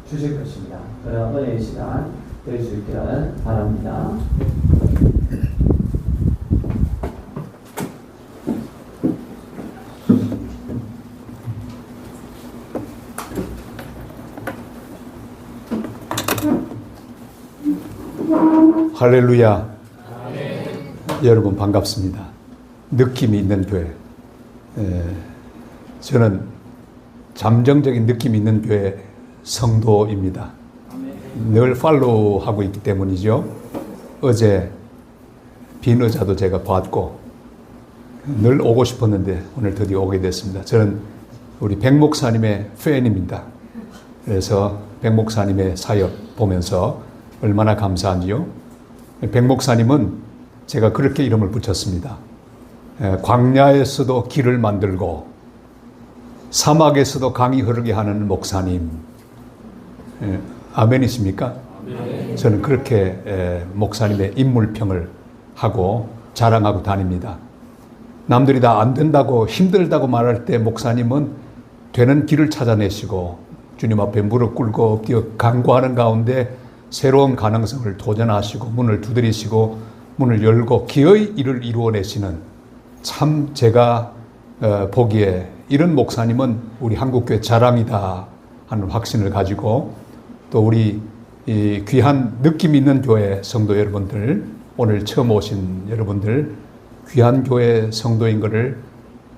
주실 것입니다. 그런 은혜의 시간 될 수 있기를 바랍니다. 할렐루야. 여러분 반갑습니다. 느낌이 있는 교회. 저는 잠정적인 느낌이 있는 교회 성도입니다. 늘 팔로우하고 있기 때문이죠. 어제 빈 의자도 제가 봤고 늘 오고 싶었는데 오늘 드디어 오게 됐습니다. 저는 우리 백 목사님의 팬입니다. 그래서 백 목사님의 사역 보면서 얼마나 감사한지요. 백 목사님은 제가 그렇게 이름을 붙였습니다. 광야에서도 길을 만들고 사막에서도 강이 흐르게 하는 목사님. 아멘이십니까? 아멘. 저는 그렇게 목사님의 인물평을 하고 자랑하고 다닙니다. 남들이 다 안 된다고 힘들다고 말할 때 목사님은 되는 길을 찾아내시고 주님 앞에 무릎 꿇고 엎드려 간구하는 가운데 새로운 가능성을 도전하시고 문을 두드리시고 문을 열고 기어이 일을 이루어내시는, 참 제가 보기에 이런 목사님은 우리 한국교회 자랑이다 하는 확신을 가지고, 또 우리 이 귀한 느낌 있는 교회 성도 여러분들, 오늘 처음 오신 여러분들, 귀한 교회 성도인 것을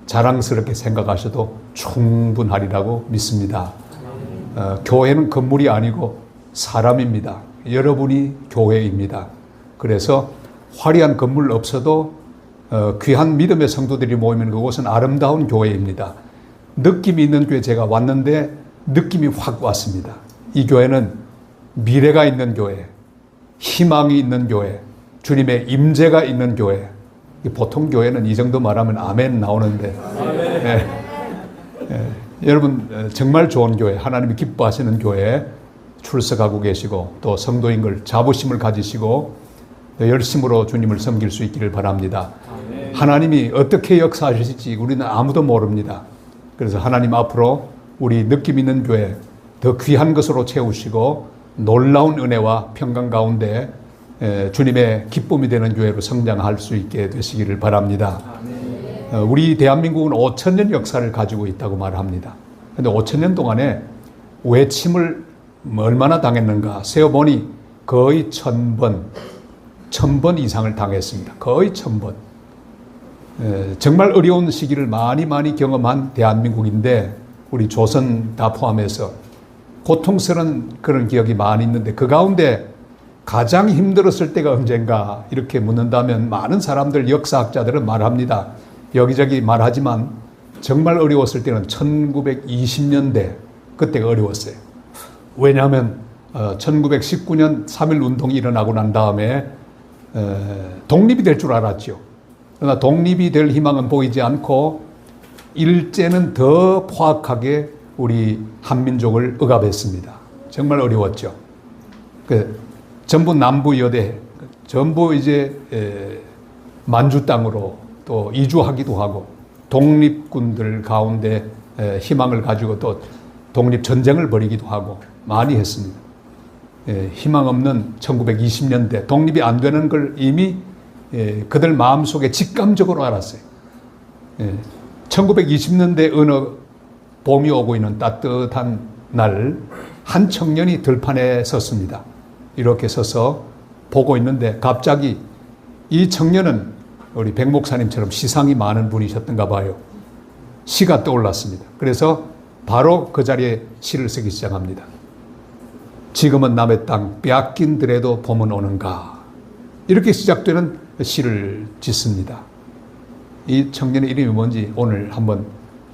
자랑스럽게 생각하셔도 충분하리라고 믿습니다. 교회는 건물이 아니고 사람입니다. 여러분이 교회입니다. 그래서 화려한 건물 없어도 귀한 믿음의 성도들이 모이면 그곳은 아름다운 교회입니다. 느낌이 있는 교회 제가 왔는데 느낌이 확 왔습니다. 이 교회는 미래가 있는 교회, 희망이 있는 교회, 주님의 임재가 있는 교회. 보통 교회는 이 정도 말하면 아멘 나오는데 여러분 정말 좋은 교회, 하나님이 기뻐하시는 교회에 출석하고 계시고 또 성도인 걸 자부심을 가지시고 열심으로 주님을 섬길 수 있기를 바랍니다. 아멘. 하나님이 어떻게 역사하실지 우리는 아무도 모릅니다. 그래서 하나님 앞으로 우리 느낌 있는 교회 더 귀한 것으로 채우시고 놀라운 은혜와 평강 가운데 주님의 기쁨이 되는 교회로 성장할 수 있게 되시기를 바랍니다. 아멘. 우리 대한민국은 5,000년 역사를 가지고 있다고 말합니다. 그런데 5,000년 동안에 외침을 얼마나 당했는가 세어보니 거의 1,000번 이상을 당했습니다. 거의 1,000번. 정말 어려운 시기를 많이 경험한 대한민국인데 우리 조선 다 포함해서 고통스러운 그런 기억이 많이 있는데 그 가운데 가장 힘들었을 때가 언젠가 이렇게 묻는다면 많은 사람들, 역사학자들은 말합니다. 여기저기 말하지만 정말 어려웠을 때는 1920년대 그때가 어려웠어요. 왜냐하면 1919년 3.1 운동이 일어나고 난 다음에 독립이 될 줄 알았죠. 그러나 독립이 될 희망은 보이지 않고 일제는 더 포악하게 우리 한민족을 억압했습니다. 정말 어려웠죠. 전부 남부 여대, 전부 이제 만주 땅으로 또 이주하기도 하고 독립군들 가운데 희망을 가지고 또 독립전쟁을 벌이기도 하고 많이 했습니다. 희망 없는 1920년대 독립이 안 되는 걸 이미 그들 마음속에 직감적으로 알았어요. 1920년대 어느 봄이 오고 있는 따뜻한 날 한 청년이 들판에 섰습니다. 이렇게 서서 보고 있는데 갑자기 이 청년은 우리 백 목사님처럼 시상이 많은 분이셨던가 봐요. 시가 떠올랐습니다. 그래서 바로 그 자리에 시를 쓰기 시작합니다. 지금은 남의 땅 빼앗긴들에도 봄은 오는가. 이렇게 시작되는 시를 짓습니다. 이 청년의 이름이 뭔지 오늘 한번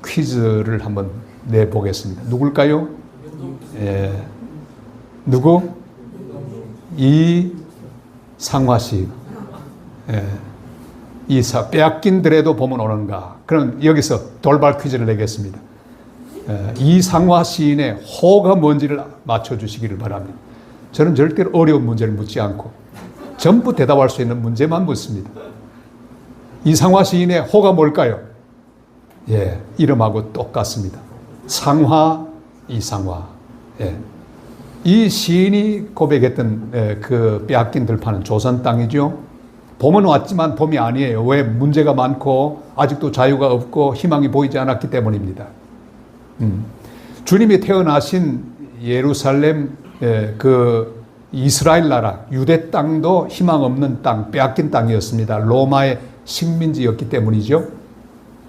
퀴즈를 한번 내보겠습니다. 누굴까요? 누구? 이상화 씨. 빼앗긴들에도 봄은 오는가. 그럼 여기서 돌발 퀴즈를 내겠습니다. 이상화 시인의 호가 뭔지를 맞춰주시기를 바랍니다. 저는 절대로 어려운 문제를 묻지 않고 전부 대답할 수 있는 문제만 묻습니다. 이상화 시인의 호가 뭘까요? 이름하고 똑같습니다. 상화, 이상화. 이 시인이 고백했던 그 빼앗긴 들판은 조선 땅이죠. 봄은 왔지만 봄이 아니에요. 왜? 문제가 많고 아직도 자유가 없고 희망이 보이지 않았기 때문입니다. 주님이 태어나신 예루살렘, 그 이스라엘 나라, 유대 땅도 희망 없는 땅, 빼앗긴 땅이었습니다. 로마의 식민지였기 때문이죠.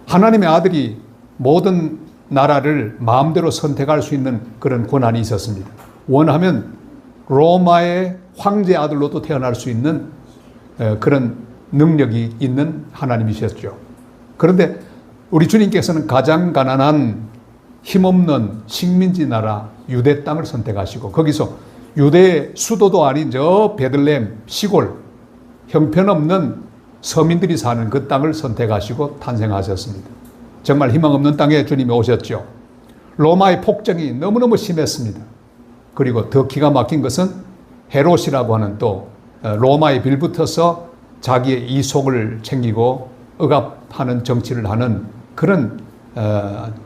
하나님의 아들이 모든 나라를 마음대로 선택할 수 있는 그런 권한이 있었습니다. 원하면 로마의 황제 아들로도 태어날 수 있는 그런 능력이 있는 하나님이셨죠. 그런데 우리 주님께서는 가장 가난한 힘없는 식민지 나라 유대 땅을 선택하시고 거기서 유대의 수도도 아닌 저 베들레헴 시골 형편없는 서민들이 사는 그 땅을 선택하시고 탄생하셨습니다. 정말 희망 없는 땅에 주님이 오셨죠. 로마의 폭정이 너무너무 심했습니다. 그리고 더 기가 막힌 것은 헤롯이라고 하는 또 로마에 빌붙어서 자기의 이속을 챙기고 억압하는 정치를 하는 그런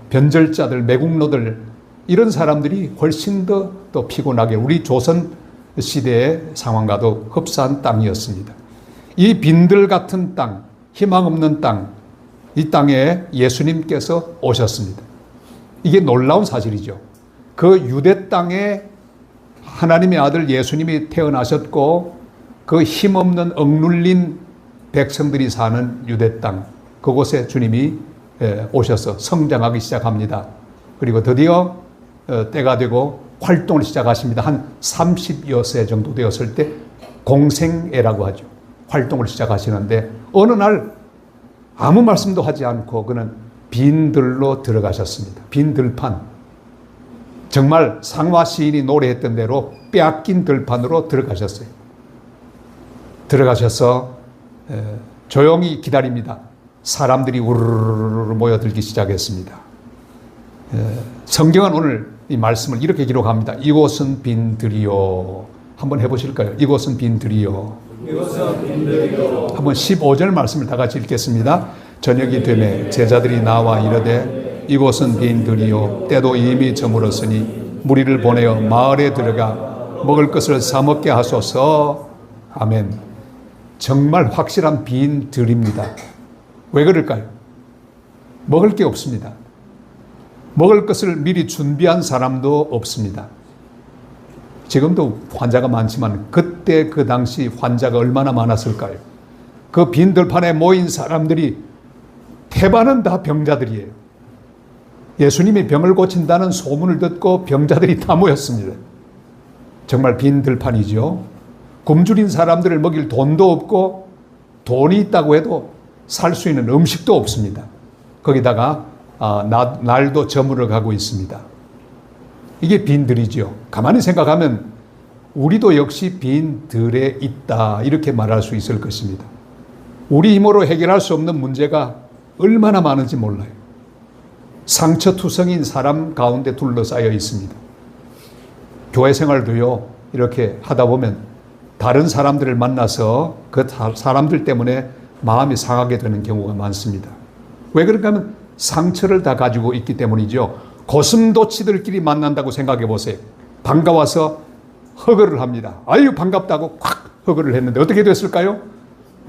변절자들, 매국노들 이런 사람들이 훨씬 더 또 피곤하게 우리 조선 시대의 상황과도 흡사한 땅이었습니다. 이 빈들 같은 땅, 희망 없는 땅, 이 땅에 예수님께서 오셨습니다. 이게 놀라운 사실이죠. 그 유대 땅에 하나님의 아들 예수님이 태어나셨고 그 힘없는 억눌린 백성들이 사는 유대 땅, 그곳에 주님이 오셔서 성장하기 시작합니다. 그리고 드디어 때가 되고 활동을 시작하십니다. 한 30여 세 정도 되었을 때 공생애라고 하죠. 활동을 시작하시는데 어느 날 아무 말씀도 하지 않고 그는 빈들로 들어가셨습니다. 빈 들판. 정말 상화 시인이 노래했던 대로 빼앗긴 들판으로 들어가셨어요. 들어가셔서 조용히 기다립니다. 사람들이 우르르르 모여들기 시작했습니다. 성경은 오늘 이 말씀을 이렇게 기록합니다. 이곳은 빈들이요. 한번 해보실까요? 이곳은 빈들이요. 이곳은 빈들이요. 한번 15절 말씀을 다 같이 읽겠습니다. 저녁이 되매 제자들이 나와 이르되 이곳은 빈들이요 때도 이미 저물었으니 무리를 보내어 마을에 들어가 먹을 것을 사 먹게 하소서. 아멘. 정말 확실한 빈들입니다. 왜 그럴까요? 먹을 게 없습니다. 먹을 것을 미리 준비한 사람도 없습니다. 지금도 환자가 많지만 그때 그 당시 환자가 얼마나 많았을까요? 그 빈 들판에 모인 사람들이 대반은 다 병자들이에요. 예수님이 병을 고친다는 소문을 듣고 병자들이 다 모였습니다. 정말 빈 들판이죠. 굶주린 사람들을 먹일 돈도 없고 돈이 있다고 해도 살 수 있는 음식도 없습니다. 거기다가 날도 저물어 가고 있습니다. 이게 빈들이죠. 가만히 생각하면 우리도 역시 빈들에 있다 이렇게 말할 수 있을 것입니다. 우리 힘으로 해결할 수 없는 문제가 얼마나 많은지 몰라요. 상처투성인 사람 가운데 둘러싸여 있습니다. 교회 생활도요, 이렇게 하다 보면 다른 사람들을 만나서 그 사람들 때문에 마음이 상하게 되는 경우가 많습니다. 왜 그런가 하면 상처를 다 가지고 있기 때문이죠. 고슴도치들끼리 만난다고 생각해 보세요. 반가워서 허그를 합니다. 아유 반갑다고 콱 허그를 했는데 어떻게 됐을까요?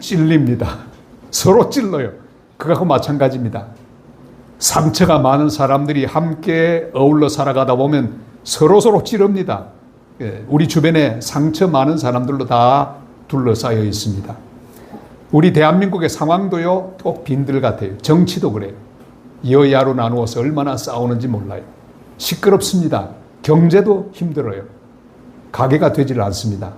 찔립니다. 서로 찔러요. 그거하고 마찬가지입니다. 상처가 많은 사람들이 함께 어울러 살아가다 보면 서로 찌릅니다. 우리 주변에 상처 많은 사람들로 다 둘러싸여 있습니다. 우리 대한민국의 상황도요, 꼭 빈들 같아요. 정치도 그래요. 여야로 나누어서 얼마나 싸우는지 몰라요. 시끄럽습니다. 경제도 힘들어요. 가게가 되질 않습니다.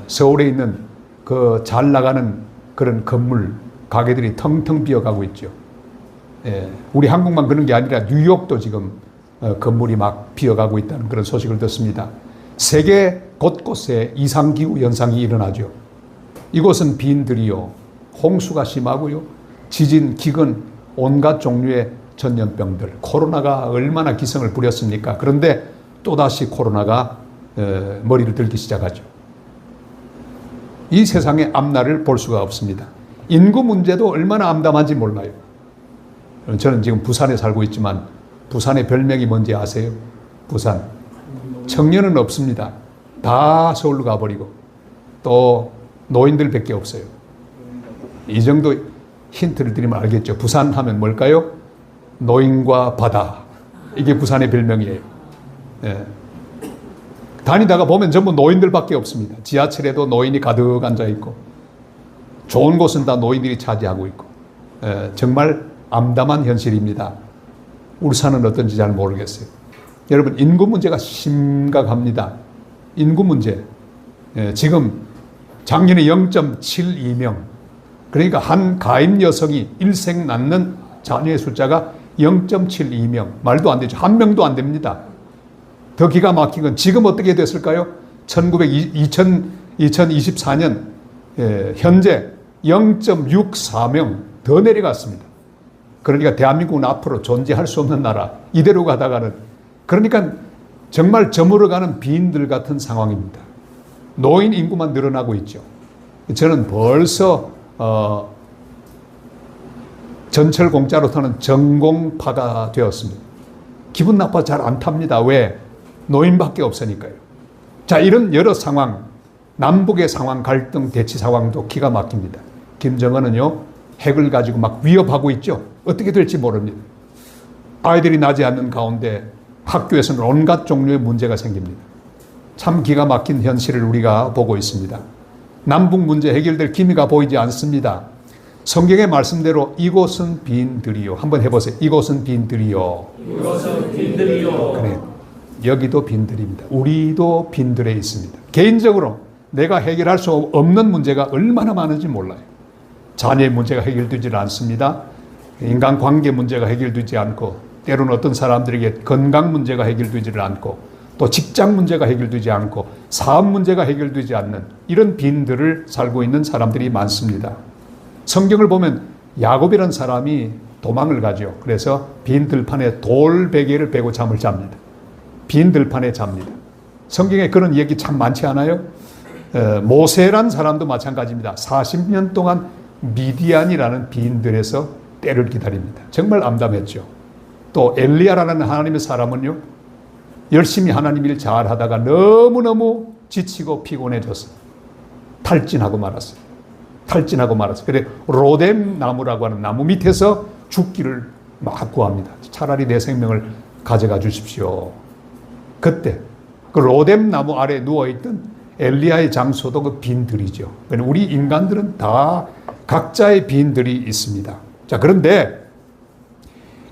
서울에 있는 그 잘 나가는 그런 건물, 가게들이 텅텅 비어가고 있죠. 우리 한국만 그런 게 아니라 뉴욕도 지금 건물이 막 비어가고 있다는 그런 소식을 듣습니다. 세계 곳곳에 이상기후 현상이 일어나죠. 이곳은 빈들이요. 홍수가 심하고요. 지진, 기근, 온갖 종류의 전염병들. 코로나가 얼마나 기승을 부렸습니까? 그런데 또다시 코로나가 머리를 들기 시작하죠. 이 세상의 앞날을 볼 수가 없습니다. 인구 문제도 얼마나 암담한지 몰라요. 저는 지금 부산에 살고 있지만 부산의 별명이 뭔지 아세요? 부산. 청년은 없습니다. 다 서울로 가버리고 또 노인들밖에 없어요. 이 정도 힌트를 드리면 알겠죠. 부산 하면 뭘까요? 노인과 바다. 이게 부산의 별명이에요. 예. 다니다가 보면 전부 노인들밖에 없습니다. 지하철에도 노인이 가득 앉아 있고 좋은 곳은 다 노인들이 차지하고 있고 정말 암담한 현실입니다. 울산은 어떤지 잘 모르겠어요. 여러분 인구 문제가 심각합니다. 인구 문제. 지금 작년에 0.72명 그러니까 한 가임 여성이 일생 낳는 자녀의 숫자가 0.72명 말도 안 되죠. 한 명도 안 됩니다. 더 기가 막힌 건 지금 어떻게 됐을까요? 2024년 현재 0.64명 더 내려갔습니다. 그러니까 대한민국은 앞으로 존재할 수 없는 나라 이대로 가다가는 그러니까 정말 저물어가는 빈들 같은 상황입니다. 노인 인구만 늘어나고 있죠. 저는 벌써 전철 공짜로 타는 전공파가 되었습니다. 기분 나빠 잘 안 탑니다. 왜? 노인밖에 없으니까요. 자, 이런 여러 상황, 남북의 상황, 갈등, 대치 상황도 기가 막힙니다. 김정은은요, 핵을 가지고 막 위협하고 있죠. 어떻게 될지 모릅니다. 아이들이 나지 않는 가운데 학교에서는 온갖 종류의 문제가 생깁니다. 참 기가 막힌 현실을 우리가 보고 있습니다. 남북 문제 해결될 기미가 보이지 않습니다. 성경의 말씀대로 이곳은 빈들이요. 한번 해보세요. 이곳은 빈들이요. 이곳은 빈들이요. 그래. 여기도 빈들입니다. 우리도 빈들에 있습니다. 개인적으로 내가 해결할 수 없는 문제가 얼마나 많은지 몰라요. 자녀의 문제가 해결되지 않습니다. 인간관계 문제가 해결되지 않고 때로는 어떤 사람들에게 건강 문제가 해결되지 않고 또 직장 문제가 해결되지 않고 사업 문제가 해결되지 않는 이런 빈들을 살고 있는 사람들이 많습니다. 성경을 보면 야곱이라는 사람이 도망을 가죠. 그래서 빈 들판에 돌베개를 베고 잠을 잡니다. 빈 들판에 잡니다. 성경에 그런 얘기 참 많지 않아요? 모세란 사람도 마찬가지입니다. 40년 동안 미디안이라는 빈들에서 때를 기다립니다. 정말 암담했죠. 또 엘리야라는 하나님의 사람은요, 열심히 하나님 일 잘하다가 너무너무 지치고 피곤해져서 탈진하고 말았어요. 그래 로뎀 나무라고 하는 나무 밑에서 죽기를 막 구합니다. 차라리 내 생명을 가져가 주십시오. 그때 그 로뎀 나무 아래 누워있던 엘리야의 장소도 그 빈들이죠. 우리 인간들은 다 각자의 빈들이 있습니다. 자, 그런데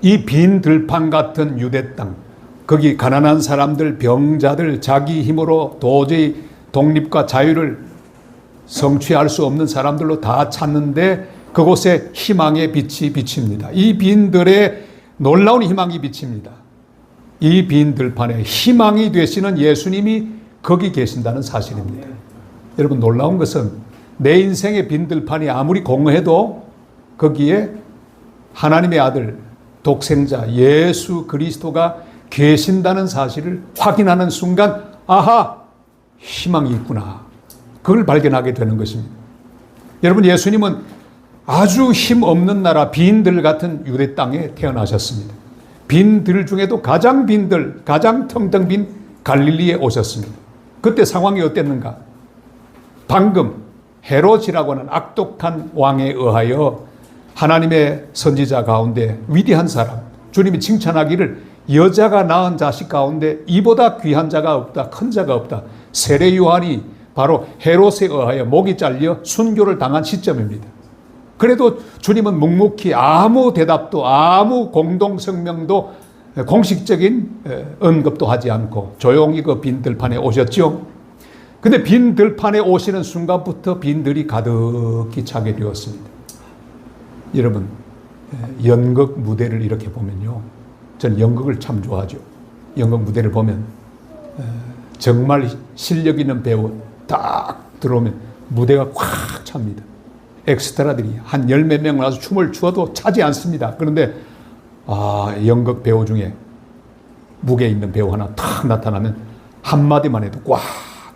이 빈 들판 같은 유대 땅, 거기 가난한 사람들, 병자들, 자기 힘으로 도저히 독립과 자유를 성취할 수 없는 사람들로 다 찾는데 그곳에 희망의 빛이 비칩니다. 이 빈들에 놀라운 희망이 비칩니다. 이 빈 들판에 희망이 되시는 예수님이 거기 계신다는 사실입니다. 여러분 놀라운 것은 내 인생의 빈 들판이 아무리 공허해도 거기에 하나님의 아들 독생자 예수 그리스도가 계신다는 사실을 확인하는 순간 아하 희망이 있구나. 그걸 발견하게 되는 것입니다. 여러분 예수님은 아주 힘없는 나라 빈들 같은 유대 땅에 태어나셨습니다. 빈들 중에도 가장 빈들, 가장 텅텅 빈 갈릴리에 오셨습니다. 그때 상황이 어땠는가? 방금 헤롯이라고 하는 악독한 왕에 의하여 하나님의 선지자 가운데 위대한 사람, 주님이 칭찬하기를 여자가 낳은 자식 가운데 이보다 귀한 자가 없다, 큰 자가 없다. 세례 요한이 바로 헤롯에 의하여 목이 잘려 순교를 당한 시점입니다. 그래도 주님은 묵묵히 아무 대답도 아무 공동성명도 공식적인 언급도 하지 않고 조용히 그 빈 들판에 오셨죠. 근데 빈 들판에 오시는 순간부터 빈들이 가득히 차게 되었습니다. 여러분 연극 무대를 이렇게 보면요, 저는 연극을 참 좋아하죠. 연극 무대를 보면 정말 실력 있는 배우 딱 들어오면 무대가 꽉 찹니다. 엑스트라들이 한 10몇 명 나와서 춤을 추어도 차지 않습니다. 그런데 연극 배우 중에 무게 있는 배우 하나 탁 나타나면 한마디만 해도 꽉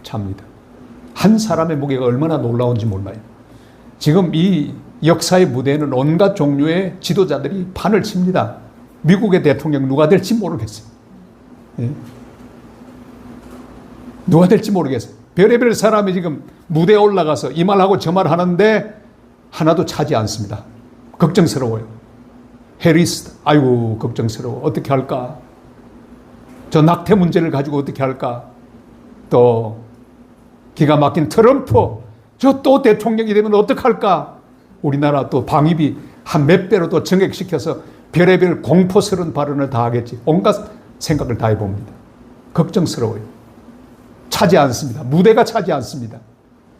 찹니다. 한 사람의 무게가 얼마나 놀라운지 몰라요. 지금 이 역사의 무대에는 온갖 종류의 지도자들이 판을 칩니다. 미국의 대통령 누가 될지 모르겠어요. 예? 누가 될지 모르겠어요. 별의별 사람이 지금 무대에 올라가서 이 말하고 저 말 하는데 하나도 차지 않습니다. 걱정스러워요. 해리스, 아이고 걱정스러워. 어떻게 할까? 저 낙태 문제를 가지고 어떻게 할까? 또 기가 막힌 트럼프, 저 또 대통령이 되면 어떡할까? 우리나라 또 방위비 한 몇 배로 또 증액시켜서 별의별 공포스러운 발언을 다 하겠지. 온갖 생각을 다 해봅니다. 걱정스러워요. 차지 않습니다. 무대가 차지 않습니다.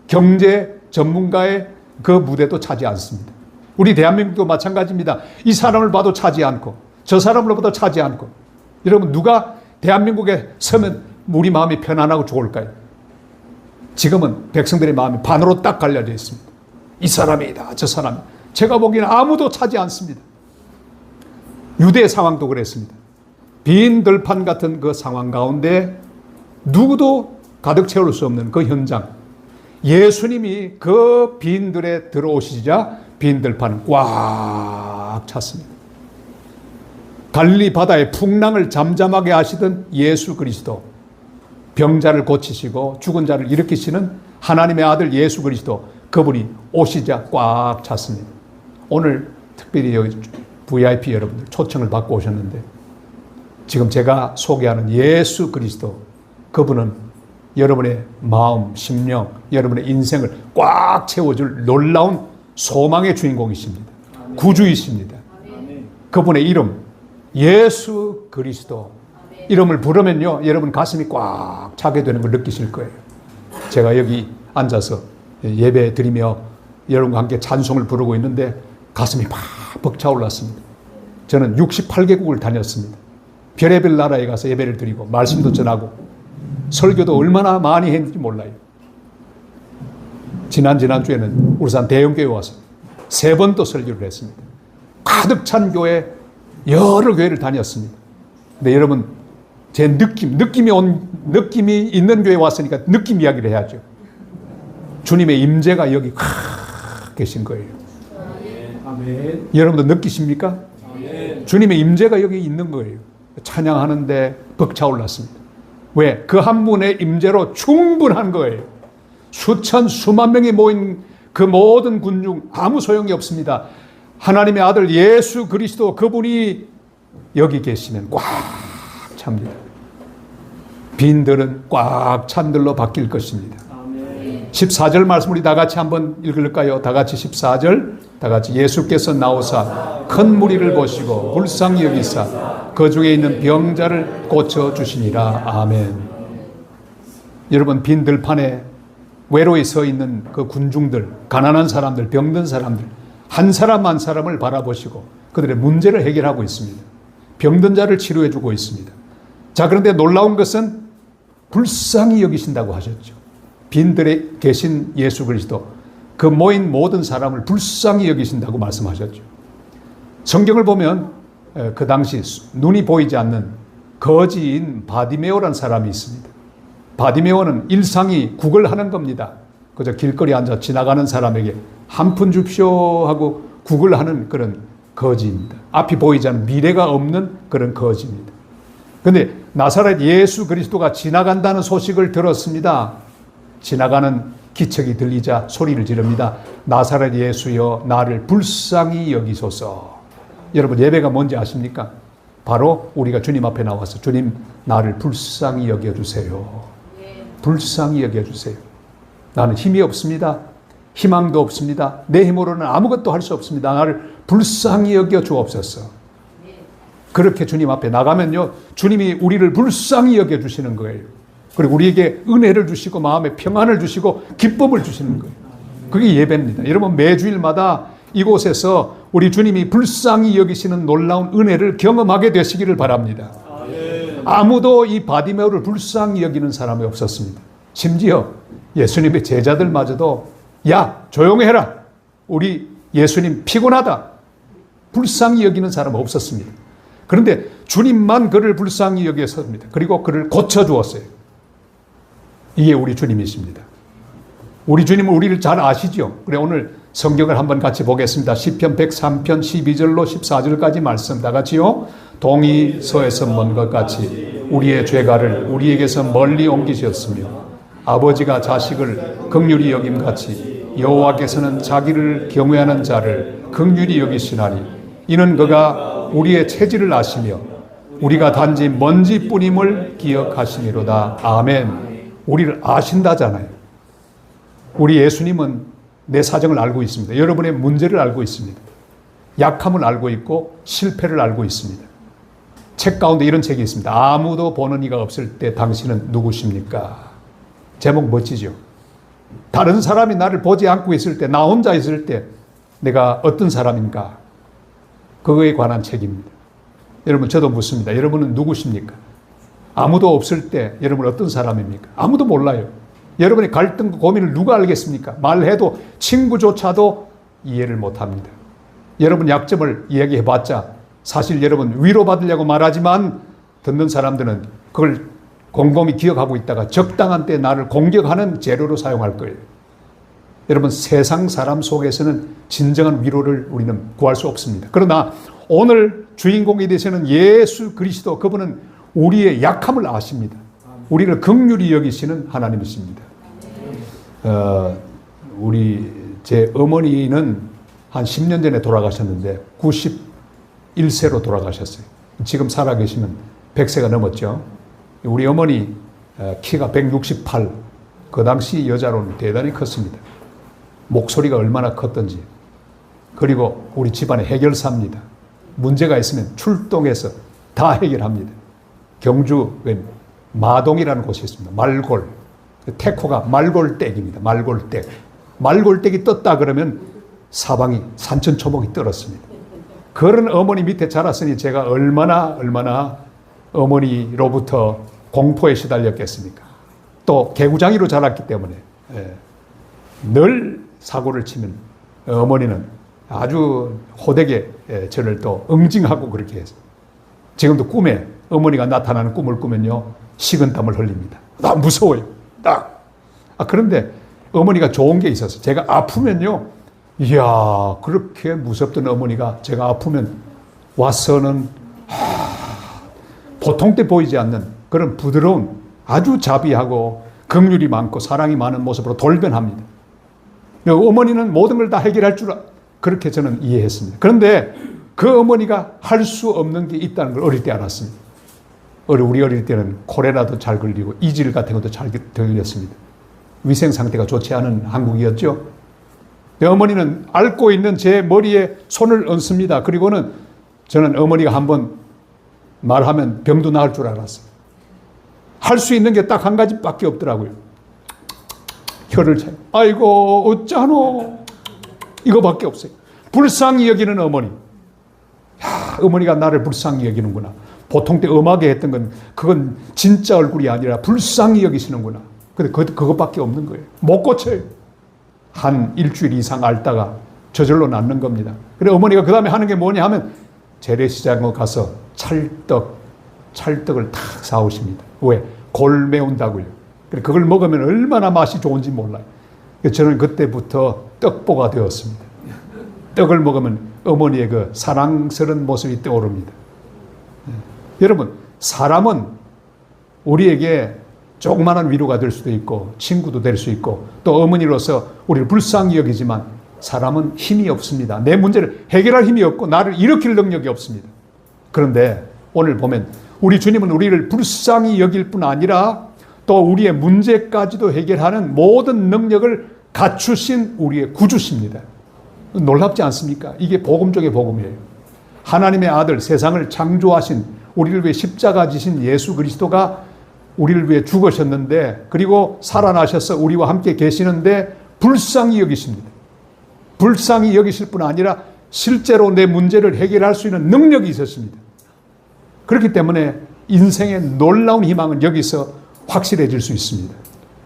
경제 전문가의 그 무대도 차지 않습니다. 우리 대한민국도 마찬가지입니다. 이 사람을 봐도 차지 않고 저 사람을 봐도 차지 않고. 여러분 누가 대한민국에 서면 우리 마음이 편안하고 좋을까요? 지금은 백성들의 마음이 반으로 딱 갈려져 있습니다. 이 사람이다 저 사람. 제가 보기에는 아무도 차지 않습니다. 유대 상황도 그랬습니다. 빈 들판 같은 그 상황 가운데 누구도 가득 채울 수 없는 그 현장. 예수님이 그 빈들에 들어오시자 빈 들판은 꽉 찼습니다. 갈릴리 바다의 풍랑을 잠잠하게 하시던 예수 그리스도, 병자를 고치시고 죽은 자를 일으키시는 하나님의 아들 예수 그리스도, 그분이 오시자 꽉 찼습니다. 오늘 특별히 여기 VIP 여러분들 초청을 받고 오셨는데 지금 제가 소개하는 예수 그리스도, 그분은 여러분의 마음, 심령, 여러분의 인생을 꽉 채워줄 놀라운 소망의 주인공이십니다. 아멘. 구주이십니다. 아멘. 그분의 이름 예수 그리스도, 아멘. 이름을 부르면요 여러분 가슴이 꽉 차게 되는 걸 느끼실 거예요. 제가 여기 앉아서 예배 드리며 여러분과 함께 찬송을 부르고 있는데 가슴이 막 벅차올랐습니다. 저는 68개국을 다녔습니다. 별의별 나라에 가서 예배를 드리고 말씀도 전하고 설교도 얼마나 많이 했는지 몰라요. 지난주에는 울산 대형교회 와서 3번 또 설교를 했습니다. 가득 찬 교회 여러 교회를 다녔습니다. 근데 여러분 제 느낌이 있는 교회에 왔으니까 느낌 이야기를 해야죠. 주님의 임재가 여기 계신 거예요. 아멘. 여러분도 느끼십니까? 아멘. 주님의 임재가 여기 있는 거예요. 찬양하는데 벅차올랐습니다. 왜? 그 한 분의 임재로 충분한 거예요. 수만 명이 모인 그 모든 군중 아무 소용이 없습니다. 하나님의 아들 예수 그리스도, 그분이 여기 계시면 꽉 찹니다. 빈들은 꽉 찬 들로 바뀔 것입니다. 14절 말씀 우리 다 같이 한번 읽을까요? 다 같이 14절 다 같이. 예수께서 나오사 큰 무리를 보시고 불쌍히 여기사 그 중에 있는 병자를 고쳐주시니라. 아멘. 여러분 빈 들판에 외로이 서 있는 그 군중들, 가난한 사람들, 병든 사람들 한 사람 한 사람을 바라보시고 그들의 문제를 해결하고 있습니다. 병든 자를 치료해 주고 있습니다. 자, 그런데 놀라운 것은 불쌍히 여기신다고 하셨죠. 빈들에 계신 예수 그리스도, 그 모인 모든 사람을 불쌍히 여기신다고 말씀하셨죠. 성경을 보면 그 당시 눈이 보이지 않는 거지인 바디메오라는 사람이 있습니다. 바디메오는 일상이 구걸하는 겁니다. 그저 길거리 앉아 지나가는 사람에게 한 푼 줍쇼 하고 구걸하는 그런 거지입니다. 앞이 보이지 않는 미래가 없는 그런 거지입니다. 그런데 나사렛 예수 그리스도가 지나간다는 소식을 들었습니다. 지나가는 기척이 들리자 소리를 지릅니다. 나사렛 예수여 나를 불쌍히 여기소서. 여러분 예배가 뭔지 아십니까? 바로 우리가 주님 앞에 나와서 주님 나를 불쌍히 여겨주세요. 불쌍히 여겨주세요. 나는 힘이 없습니다. 희망도 없습니다. 내 힘으로는 아무것도 할 수 없습니다. 나를 불쌍히 여겨주옵소서. 그렇게 주님 앞에 나가면요 주님이 우리를 불쌍히 여겨주시는 거예요. 그리고 우리에게 은혜를 주시고 마음에 평안을 주시고 기쁨을 주시는 거예요. 그게 예배입니다. 여러분 매주일마다 이곳에서 우리 주님이 불쌍히 여기시는 놀라운 은혜를 경험하게 되시기를 바랍니다. 아무도 이 바디메오를 불쌍히 여기는 사람이 없었습니다. 심지어 예수님의 제자들마저도 야 조용히 해라. 우리 예수님 피곤하다. 불쌍히 여기는 사람은 없었습니다. 그런데 주님만 그를 불쌍히 여겼습니다. 그리고 그를 고쳐주었어요. 이게 우리 주님이십니다. 우리 주님은 우리를 잘 아시죠? 그래 오늘 성경을 한번 같이 보겠습니다. 시편 103편 12절로 14절까지 말씀 다 같이요. 동이 서에서 먼 것 같이 우리의 죄가를 우리에게서 멀리 옮기셨으며 아버지가 자식을 긍휼히 여김같이 여호와께서는 자기를 경외하는 자를 긍휼히 여기시나니 이는 그가 우리의 체질을 아시며 우리가 단지 먼지뿐임을 기억하시니로다. 아멘. 우리를 아신다잖아요. 우리 예수님은 내 사정을 알고 있습니다. 여러분의 문제를 알고 있습니다. 약함을 알고 있고 실패를 알고 있습니다. 책 가운데 이런 책이 있습니다. 아무도 보는 이가 없을 때 당신은 누구십니까? 제목 멋지죠? 다른 사람이 나를 보지 않고 있을 때, 나 혼자 있을 때 내가 어떤 사람인가? 그거에 관한 책입니다. 여러분, 저도 묻습니다. 여러분은 누구십니까? 아무도 없을 때 여러분 어떤 사람입니까? 아무도 몰라요. 여러분의 갈등과 고민을 누가 알겠습니까? 말해도 친구조차도 이해를 못합니다. 여러분 약점을 이야기해봤자 사실 여러분 위로받으려고 말하지만 듣는 사람들은 그걸 곰곰이 기억하고 있다가 적당한 때 나를 공격하는 재료로 사용할 거예요. 여러분 세상 사람 속에서는 진정한 위로를 우리는 구할 수 없습니다. 그러나 오늘 주인공이 되시는 예수 그리스도, 그분은 우리의 약함을 아십니다. 우리를 긍휼히 여기시는 하나님이십니다. 제 어머니는 한 10년 전에 돌아가셨는데 91세로 돌아가셨어요. 지금 살아계시면 100세가 넘었죠. 우리 어머니 키가 168, 그 당시 여자로는 대단히 컸습니다. 목소리가 얼마나 컸던지. 그리고 우리 집안의 해결사입니다. 문제가 있으면 출동해서 다 해결합니다. 경주 마동이라는 곳이 있습니다. 말골. 태코가 말골댁입니다. 말골댁. 말골댁이 떴다 그러면 사방이 산천초목이 떨었습니다. 그런 어머니 밑에 자랐으니 제가 얼마나 어머니로부터 공포에 시달렸겠습니까? 또 개구장이로 자랐기 때문에 늘 사고를 치면 어머니는 아주 호되게 저를 또 응징하고 그렇게 해서 지금도 꿈에 어머니가 나타나는 꿈을 꾸면요 식은땀을 흘립니다. 나 무서워요. 그런데 어머니가 좋은 게 있어서 제가 아프면요, 이야 그렇게 무섭던 어머니가 제가 아프면 와서는 보통 때 보이지 않는 그런 부드러운 아주 자비하고 긍휼이 많고 사랑이 많은 모습으로 돌변합니다. 어머니는 모든 걸 다 해결할 줄 그렇게 저는 이해했습니다. 그런데 그 어머니가 할 수 없는 게 있다는 걸 어릴 때 알았습니다. 우리 어릴 때는 콜레라도 잘 걸리고 이질 같은 것도 잘 걸렸습니다. 위생 상태가 좋지 않은 한국이었죠. 내 어머니는 앓고 있는 제 머리에 손을 얹습니다. 그리고는 저는 어머니가 한번 말하면 병도 나을 줄 알았어요. 할 수 있는 게 딱 한 가지밖에 없더라고요. 혀를 차요. 아이고 어쩌노. 이거밖에 없어요. 불쌍히 여기는 어머니. 어머니가 나를 불쌍히 여기는구나. 보통 때 엄하게 했던 건 그건 진짜 얼굴이 아니라 불쌍히 여기시는구나. 근데 그것밖에 없는 거예요. 못 고쳐요. 한 일주일 이상 앓다가 저절로 낫는 겁니다. 그래 어머니가 그 다음에 하는 게 뭐냐 하면 재래시장에 가서 찰떡을 탁 사오십니다. 왜? 골 메운다고요. 그래 그걸 먹으면 얼마나 맛이 좋은지 몰라요. 저는 그때부터 떡보가 되었습니다. 떡을 먹으면 어머니의 그 사랑스러운 모습이 떠오릅니다. 여러분, 사람은 우리에게 조그마한 위로가 될 수도 있고 친구도 될 수 있고 또 어머니로서 우리를 불쌍히 여기지만 사람은 힘이 없습니다. 내 문제를 해결할 힘이 없고 나를 일으킬 능력이 없습니다. 그런데 오늘 보면 우리 주님은 우리를 불쌍히 여길 뿐 아니라 또 우리의 문제까지도 해결하는 모든 능력을 갖추신 우리의 구주십니다. 놀랍지 않습니까? 이게 복음 중의 복음이에요. 하나님의 아들, 세상을 창조하신 우리를 위해 십자가 지신 예수 그리스도가 우리를 위해 죽으셨는데 그리고 살아나셔서 우리와 함께 계시는데 불쌍히 여기십니다. 불쌍히 여기실 뿐 아니라 실제로 내 문제를 해결할 수 있는 능력이 있었습니다. 그렇기 때문에 인생의 놀라운 희망은 여기서 확실해질 수 있습니다.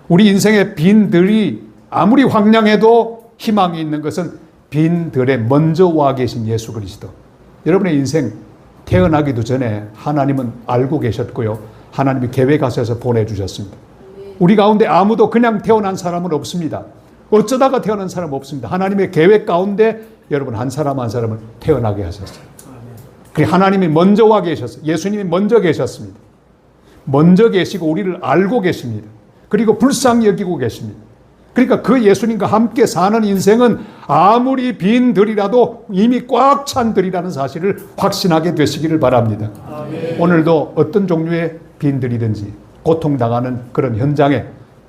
우리 인생의 빈들이 아무리 황량해도 희망이 있는 것은 빈들에 먼저 와 계신 예수 그리스도. 여러분의 인생 태어나기도 전에 하나님은 알고 계셨고요. 하나님이 계획하셔서 보내주셨습니다. 우리 가운데 아무도 그냥 태어난 사람은 없습니다. 어쩌다가 태어난 사람 없습니다. 하나님의 계획 가운데 여러분 한 사람 한 사람을 태어나게 하셨어요. 그 하나님이 먼저 와 계셨어요. 예수님이 먼저 계셨습니다. 먼저 계시고 우리를 알고 계십니다. 그리고 불쌍히 여기고 계십니다. 그러니까 그 예수님과 함께 사는 인생은 아무리 빈 들이라도 이미 꽉 찬 들이라는 사실을 확신하게 되시기를 바랍니다. 아멘. 오늘도 어떤 종류의 빈 들이든지 고통당하는 그런 현장에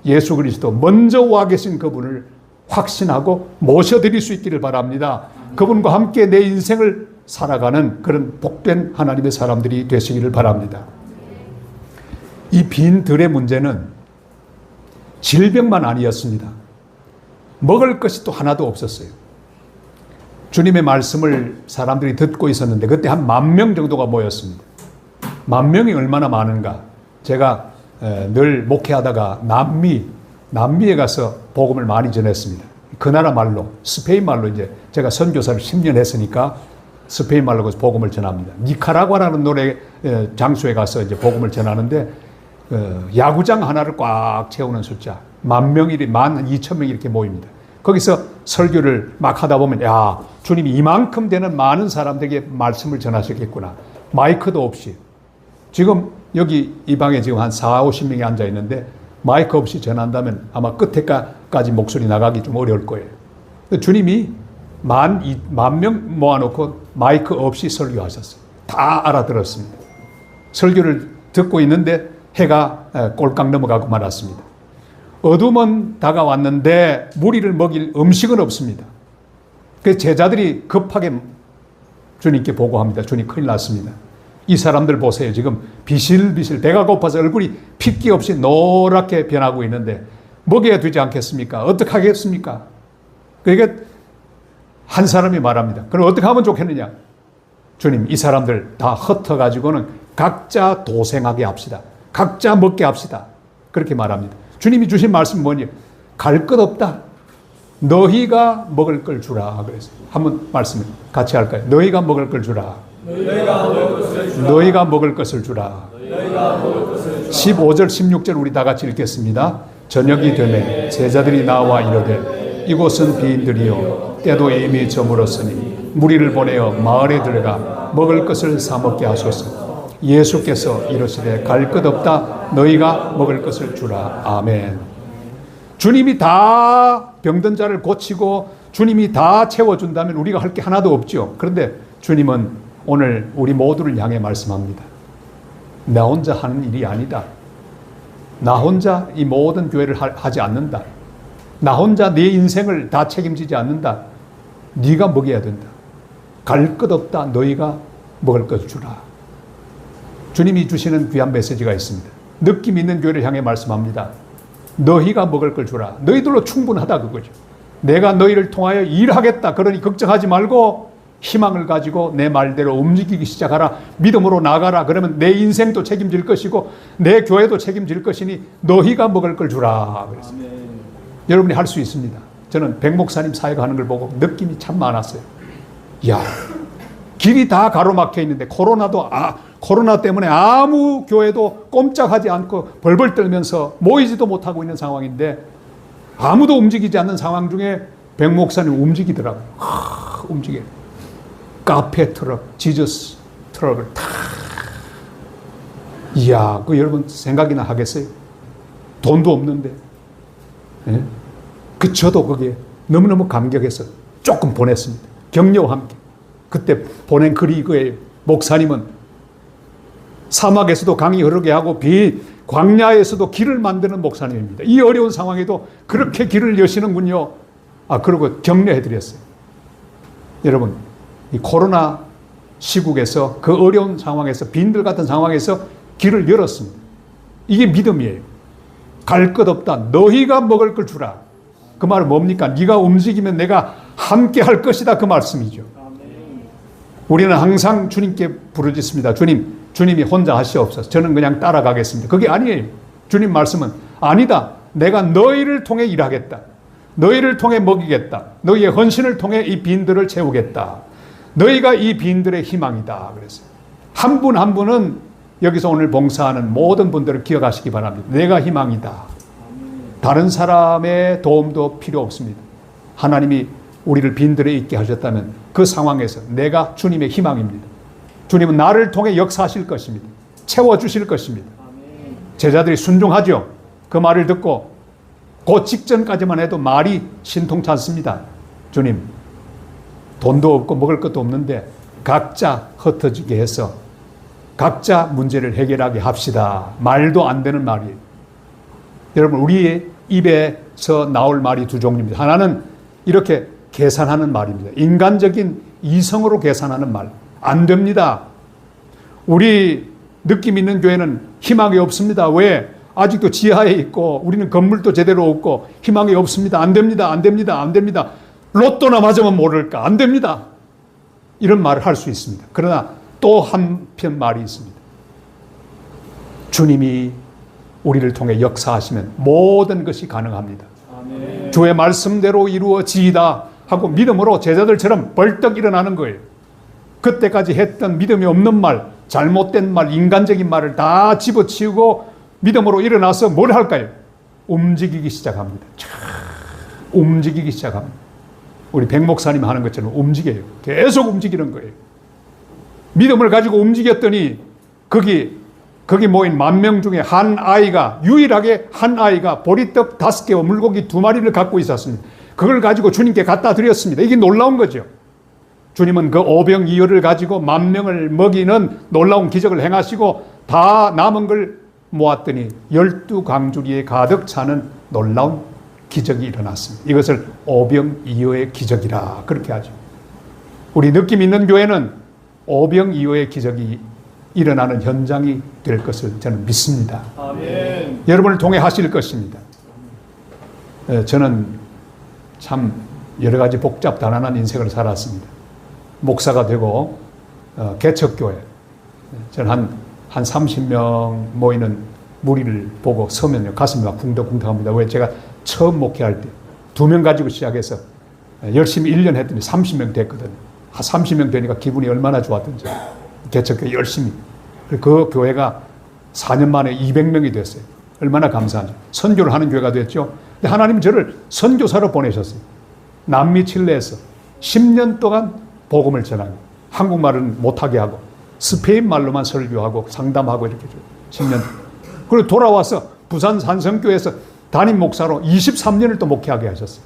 예수 그리스도 먼저 와 계신 그분을 확신하고 모셔드릴 수 있기를 바랍니다. 그분과 함께 내 인생을 살아가는 그런 복된 하나님의 사람들이 되시기를 바랍니다. 이 빈 들의 문제는 질병만 아니었습니다. 먹을 것이 또 하나도 없었어요. 주님의 말씀을 사람들이 듣고 있었는데 그때 한 10,000명 정도가 모였습니다. 10,000명이 얼마나 많은가. 제가 늘 목회하다가 남미에 가서 복음을 많이 전했습니다. 그 나라 말로, 스페인 말로 이제 제가 선교사를 10년 했으니까 스페인 말로 복음을 전합니다. 니카라과라는 노래 장소에 가서 이제 복음을 전하는데 야구장 하나를 꽉 채우는 숫자 10,000명이 12,000명이 이렇게 모입니다. 거기서 설교를 막 하다 보면 야 주님이 이만큼 되는 많은 사람들에게 말씀을 전하셨겠구나. 마이크도 없이 지금 여기 이 방에 지금 한 40-50명이 앉아 있는데 마이크 없이 전한다면 아마 끝에까지 목소리 나가기 좀 어려울 거예요. 주님이 10,000명 모아놓고 마이크 없이 설교하셨어요. 다 알아들었습니다. 설교를 듣고 있는데 해가 꼴깍 넘어가고 말았습니다. 어둠은 다가왔는데 무리를 먹일 음식은 없습니다. 그래서 제자들이 급하게 주님께 보고합니다. 주님 큰일 났습니다. 이 사람들 보세요. 지금 비실비실 배가 고파서 얼굴이 핏기 없이 노랗게 변하고 있는데 먹여야 되지 않겠습니까? 어떻게 하겠습니까? 그러니까 한 사람이 말합니다. 그럼 어떻게 하면 좋겠느냐? 주님 이 사람들 다 흩어가지고는 각자 도생하게 합시다. 각자 먹게 합시다. 그렇게 말합니다. 주님이 주신 말씀은 뭐냐? 갈 것 없다. 너희가 먹을 걸 주라. 그래서 한번 말씀 같이 할까요? 너희가 먹을 걸 주라. 너희가 먹을 것을 주라. 15절 16절 우리 다 같이 읽겠습니다. 저녁이 되매 제자들이 나와 이르되 이곳은 비인들이요 때도 이미 저물었으니 무리를 보내어 마을에 들어가 먹을 것을 사 먹게 하소서. 예수께서 이르시되 갈 것 없다. 너희가 먹을 것을 주라. 아멘. 주님이 다 병든 자를 고치고 주님이 다 채워준다면 우리가 할 게 하나도 없죠. 그런데 주님은 오늘 우리 모두를 향해 말씀합니다. 나 혼자 하는 일이 아니다. 나 혼자 이 모든 교회를 하지 않는다. 나 혼자 네 인생을 다 책임지지 않는다. 네가 먹여야 된다. 갈 것 없다. 너희가 먹을 것 주라. 주님이 주시는 귀한 메시지가 있습니다. 느낌 있는 교회를 향해 말씀합니다. 너희가 먹을 걸 주라. 너희들로 충분하다 그거죠. 내가 너희를 통하여 일하겠다. 그러니 걱정하지 말고 희망을 가지고 내 말대로 움직이기 시작하라. 믿음으로 나가라. 그러면 내 인생도 책임질 것이고 내 교회도 책임질 것이니 너희가 먹을 걸 주라. 그래서 여러분이 할 수 있습니다. 저는 백 목사님 사회가 하는 걸 보고 느낌이 참 많았어요. 야, 길이 다 가로막혀 있는데 코로나 때문에 아무 교회도 꼼짝하지 않고 벌벌 떨면서 모이지도 못하고 있는 상황인데 아무도 움직이지 않는 상황 중에 백 목사님 움직이더라고요. 움직여요. 카페 트럭, 지저스 트럭을 탁. 이야, 그 여러분 생각이나 하겠어요? 돈도 없는데. 예? 저도 거기에 너무너무 감격해서 조금 보냈습니다. 격려와 함께. 그때 보낸 글이 이거예요. 목사님은 사막에서도 강이 흐르게 하고 광야에서도 길을 만드는 목사님입니다. 이 어려운 상황에도 그렇게 길을 여시는군요. 그러고 격려해드렸어요. 여러분, 이 코로나 시국에서 그 어려운 상황에서 빈들 같은 상황에서 길을 열었습니다. 이게 믿음이에요. 갈 것 없다. 너희가 먹을 걸 주라. 그 말은 뭡니까? 네가 움직이면 내가 함께 할 것이다. 그 말씀이죠. 우리는 항상 주님께 부르짖습니다. 주님이 혼자 하시옵소서. 저는 그냥 따라가겠습니다. 그게 아니에요. 주님 말씀은 아니다. 내가 너희를 통해 일하겠다. 너희를 통해 먹이겠다. 너희의 헌신을 통해 이 빈들을 채우겠다. 너희가 이 빈들의 희망이다. 그래서 한 분 한 분은 여기서 오늘 봉사하는 모든 분들을 기억하시기 바랍니다. 내가 희망이다. 다른 사람의 도움도 필요 없습니다. 하나님이 우리를 빈들에 있게 하셨다면 그 상황에서 내가 주님의 희망입니다. 주님은 나를 통해 역사하실 것입니다. 채워주실 것입니다. 제자들이 순종하죠. 그 말을 듣고 그 직전까지만 해도 말이 신통치 않습니다. 주님, 돈도 없고 먹을 것도 없는데 각자 흩어지게 해서 각자 문제를 해결하게 합시다. 말도 안 되는 말이에요. 여러분, 우리의 입에서 나올 말이 두 종류입니다. 하나는 이렇게 계산하는 말입니다. 인간적인 이성으로 계산하는 말. 안 됩니다. 우리 느낌 있는 교회는 희망이 없습니다. 왜? 아직도 지하에 있고 우리는 건물도 제대로 없고 희망이 없습니다. 안 됩니다. 안 됩니다. 안 됩니다. 로또나 맞으면 모를까? 안 됩니다. 이런 말을 할 수 있습니다. 그러나 또 한편 말이 있습니다. 주님이 우리를 통해 역사하시면 모든 것이 가능합니다. 아멘. 주의 말씀대로 이루어지이다 하고 믿음으로 제자들처럼 벌떡 일어나는 거예요. 그때까지 했던 믿음이 없는 말, 잘못된 말, 인간적인 말을 다 집어치우고 믿음으로 일어나서 뭘 할까요? 움직이기 시작합니다. 움직이기 시작합니다. 우리 백 목사님 하는 것처럼 움직여요. 계속 움직이는 거예요. 믿음을 가지고 움직였더니 거기 모인 10,000명 중에 한 아이가, 유일하게 한 아이가 보리떡 5개와 물고기 2마리를 갖고 있었습니다. 그걸 가지고 주님께 갖다 드렸습니다. 이게 놀라운 거죠. 주님은 그 오병이어를 가지고 10,000명을 먹이는 놀라운 기적을 행하시고 다 남은 걸 모았더니 12강주리에 가득 차는 놀라운 기적이 일어났습니다. 이것을 오병이어의 기적이라 그렇게 하죠. 우리 느낌 있는 교회는 오병이어의 기적이 일어나는 현장이 될 것을 저는 믿습니다. 아멘. 여러분을 통해 하실 것입니다. 저는 참 여러 가지 복잡다단한 인생을 살았습니다. 목사가 되고 개척교회, 저는 한 30명 모이는 무리를 보고 서면요 가슴이 막 쿵덕쿵덕합니다. 왜? 제가 처음 목회할 때 2명 가지고 시작해서 열심히 1년 했더니 30명 됐거든요. 30명 되니까 기분이 얼마나 좋았던지. 개척교회 열심히. 그 교회가 4년 만에 200명이 됐어요. 얼마나 감사한지. 선교를 하는 교회가 됐죠. 근데 하나님은 저를 선교사로 보내셨어요. 남미 칠레에서 10년 동안 복음을 전하고 한국말은 못하게 하고 스페인 말로만 설교하고 상담하고 이렇게 10년. 그리고 돌아와서 부산 산성교회에서 담임 목사로 23년을 또 목회하게 하셨어요.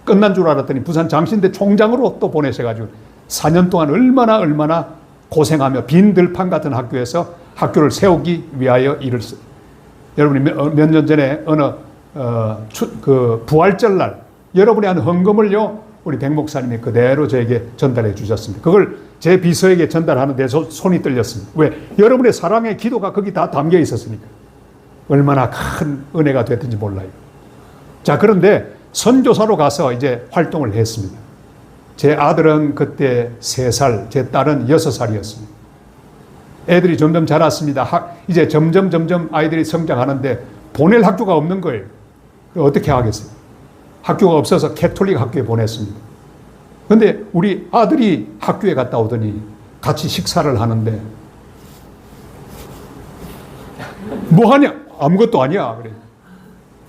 끝난 줄 알았더니 부산 장신대 총장으로 또 보내셔가지고 4년 동안 얼마나 고생하며 빈 들판 같은 학교에서 학교를 세우기 위하여 일을 써요. 여러분이 몇 년 전에 어느 부활절날 여러분이 한 헌금을요 우리 백 목사님이 그대로 저에게 전달해 주셨습니다. 그걸 제 비서에게 전달하는데 손이 떨렸습니다. 왜? 여러분의 사랑의 기도가 거기 다 담겨 있었으니까. 얼마나 큰 은혜가 됐든지 몰라요. 자, 그런데 선교사로 가서 이제 활동을 했습니다. 제 아들은 그때 3살, 제 딸은 6살이었습니다. 애들이 점점 자랐습니다. 이제 점점 아이들이 성장하는데 보낼 학교가 없는 거예요. 어떻게 하겠어요? 학교가 없어서 캐톨릭 학교에 보냈습니다. 그런데 우리 아들이 학교에 갔다 오더니 같이 식사를 하는데 뭐 하냐? 아무것도 아니야. 그래.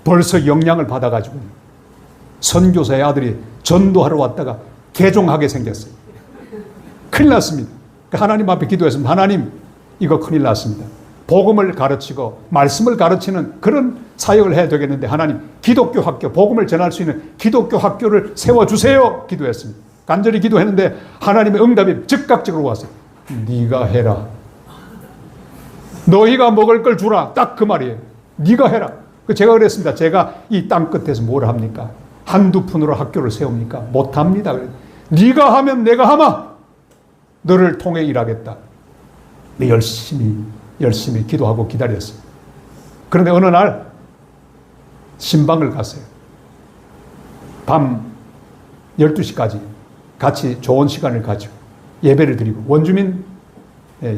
벌써 영향을 받아가지고 선교사의 아들이 전도하러 왔다가 개종하게 생겼어요. 큰일 났습니다. 하나님 앞에 기도했습니다. 하나님, 이거 큰일 났습니다. 복음을 가르치고 말씀을 가르치는 그런 사역을 해야 되겠는데 하나님, 기독교 학교, 복음을 전할 수 있는 기독교 학교를 세워주세요. 기도했습니다. 간절히 기도했는데 하나님의 응답이 즉각적으로 왔어요. 네가 해라. 너희가 먹을 걸 주라. 딱 그 말이에요. 네가 해라. 제가 그랬습니다. 제가 이 땅 끝에서 뭘 합니까? 한두 푼으로 학교를 세웁니까? 못합니다. 네가 하면 내가 하마. 너를 통해 일하겠다. 열심히 기도하고 기다렸어요. 그런데 어느 날 신방을 갔어요. 밤 12시까지 같이 좋은 시간을 가지고 예배를 드리고 원주민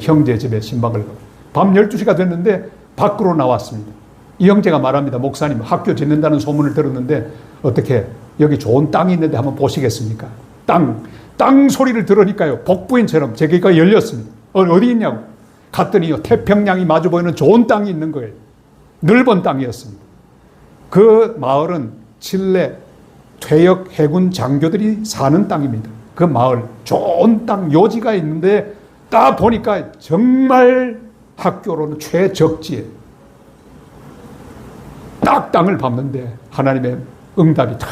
형제 집에 신방을 가고 밤 12시가 됐는데 밖으로 나왔습니다. 이 형제가 말합니다. 목사님, 학교 짓는다는 소문을 들었는데 어떻게 여기 좋은 땅이 있는데 한번 보시겠습니까? 땅 소리를 들으니까요. 복부인처럼 제 귀가 열렸습니다. 어디 있냐고. 갔더니요. 태평양이 마주 보이는 좋은 땅이 있는 거예요. 넓은 땅이었습니다. 그 마을은 칠레 퇴역 해군 장교들이 사는 땅입니다. 그 마을 좋은 땅 요지가 있는데 딱 보니까 정말 학교로는 최적지에 딱 땅을 밟는데 하나님의 응답이 다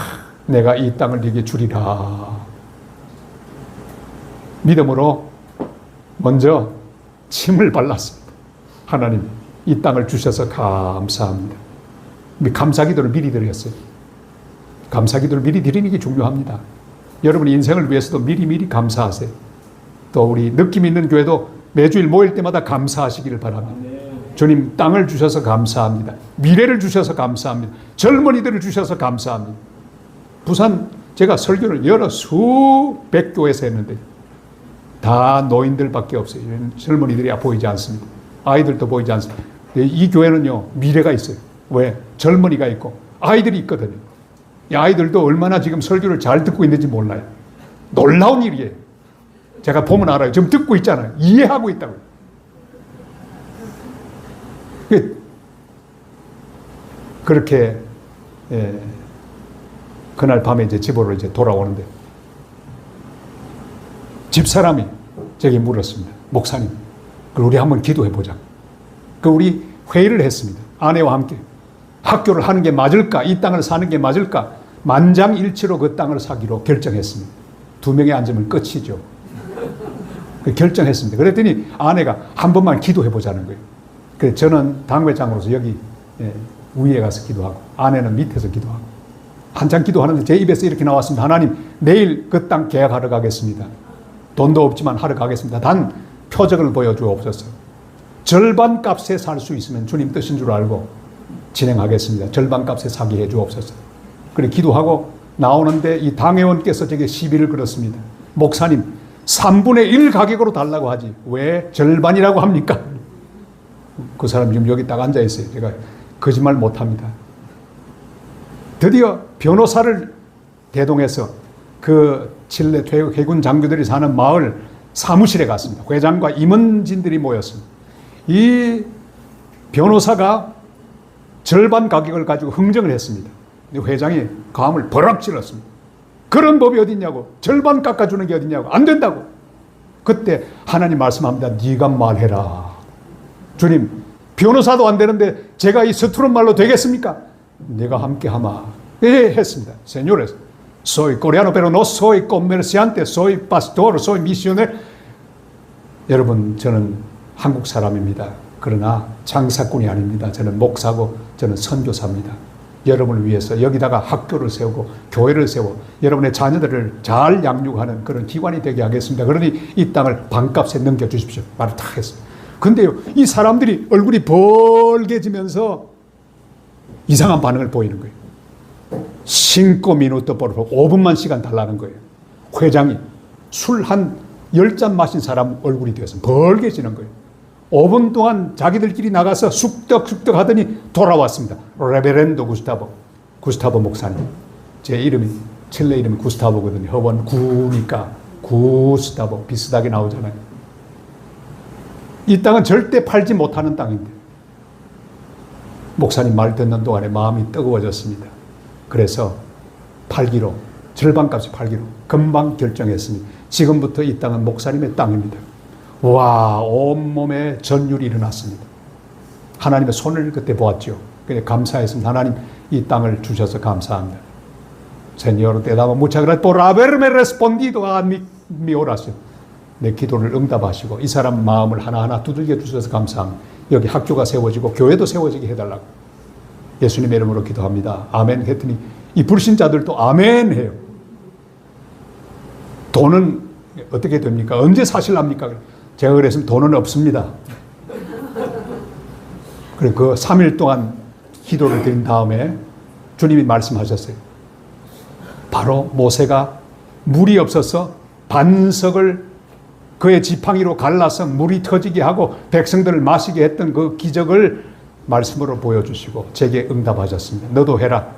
내가 이 땅을 네게 주리라. 믿음으로 먼저 침을 발랐습니다. 하나님 이 땅을 주셔서 감사합니다. 감사기도를 미리 드렸어요. 감사기도를 미리 드리는 게 중요합니다. 여러분의 인생을 위해서도 미리미리 감사하세요. 또 우리 느낌 있는 교회도 매주일 모일 때마다 감사하시기를 바랍니다. 주님 땅을 주셔서 감사합니다. 미래를 주셔서 감사합니다. 젊은이들을 주셔서 감사합니다. 부산 제가 설교를 여러 수백 교회에서 했는데 다 노인들밖에 없어요. 젊은이들이 보이지 않습니다. 아이들도 보이지 않습니다. 이 교회는요 미래가 있어요. 왜? 젊은이가 있고 아이들이 있거든요. 이 아이들도 얼마나 지금 설교를 잘 듣고 있는지 몰라요. 놀라운 일이에요. 제가 보면 알아요. 지금 듣고 있잖아요. 이해하고 있다고요. 그렇게 그날 밤에 이제 집으로 이제 돌아오는데 집사람이 저기 물었습니다. 목사님, 우리 한번 기도해 보자. 우리 회의를 했습니다. 아내와 함께 학교를 하는 게 맞을까? 이 땅을 사는 게 맞을까? 만장일치로 그 땅을 사기로 결정했습니다. 두 명이 앉으면 끝이죠. 결정했습니다. 그랬더니 아내가 한 번만 기도해 보자는 거예요. 그래서 저는 당회장으로서 여기 위에 가서 기도하고 아내는 밑에서 기도하고 한참 기도하는데 제 입에서 이렇게 나왔습니다. 하나님 내일 그 땅 계약하러 가겠습니다. 돈도 없지만 하러 가겠습니다. 단 표적을 보여주옵소서. 절반 값에 살 수 있으면 주님 뜻인 줄 알고 진행하겠습니다. 절반 값에 사게 해 주옵소서. 그래 기도하고 나오는데 이 당회원께서 제게 시비를 걸었습니다. 목사님 3분의 1 가격으로 달라고 하지 왜 절반이라고 합니까? 그 사람 지금 여기 딱 앉아 있어요. 제가 거짓말 못합니다. 드디어 변호사를 대동해서 그 칠레 퇴역 해군 장교들이 사는 마을 사무실에 갔습니다. 회장과 임원진들이 모였습니다. 이 변호사가 절반 가격을 가지고 흥정을 했습니다. 회장이 감을 버럭 찔렀습니다. 그런 법이 어딨냐고. 절반 깎아주는 게 어딨냐고. 안 된다고. 그때 하나님 말씀합니다. 네가 말해라. 주님 변호사도 안 되는데 제가 이 서투른 말로 되겠습니까? 내가 함께하마. 예, 했습니다. Señores, soy coreano, pero no soy comerciante, soy pastor, soy misionero. 여러분, 저는 한국 사람입니다. 그러나 장사꾼이 아닙니다. 저는 목사고 저는 선교사입니다. 여러분을 위해서 여기다가 학교를 세우고 교회를 세우고 여러분의 자녀들을 잘 양육하는 그런 기관이 되게 하겠습니다. 그러니 이 땅을 반값에 넘겨주십시오. 말을 다 했습니다. 근데요, 이 사람들이 얼굴이 벌개지면서 이상한 반응을 보이는 거예요. 5 minuto por favor, 5분만 시간 달라는 거예요. 회장이 술 한 10잔 마신 사람 얼굴이 되어서 벌개지는 거예요. 5분 동안 자기들끼리 나가서 쑥덕쑥덕 하더니 돌아왔습니다. 레베렌도 구스타보 목사님. 제 이름이 칠레 이름이 구스타보거든요. 허번 구니까 구스타보 비슷하게 나오잖아요. 이 땅은 절대 팔지 못하는 땅인데 목사님 말 듣는 동안에 마음이 뜨거워졌습니다. 그래서 팔기로 절반값이 팔기로 금방 결정했으니 지금부터 이 땅은 목사님의 땅입니다. 와, 온몸에 전율이 일어났습니다. 하나님의 손을 그때 보았죠. 그래 감사했습니다. 하나님 이 땅을 주셔서 감사합니다. Señor, te damos muchas gracias por haberme respondido a mi oración. 내 기도를 응답하시고 이 사람 마음을 하나하나 두들겨 주셔서 감사합니다. 여기 학교가 세워지고 교회도 세워지게 해달라고 예수님의 이름으로 기도합니다. 아멘 했더니 이 불신자들도 아멘 해요. 돈은 어떻게 됩니까? 언제 사실랍니까? 제가 그랬으면 돈은 없습니다. 그리고 그 3일 동안 기도를 드린 다음에 주님이 말씀하셨어요. 바로 모세가 물이 없어서 반석을 그의 지팡이로 갈라서 물이 터지게 하고 백성들을 마시게 했던 그 기적을 말씀으로 보여주시고 제게 응답하셨습니다. 너도 해라.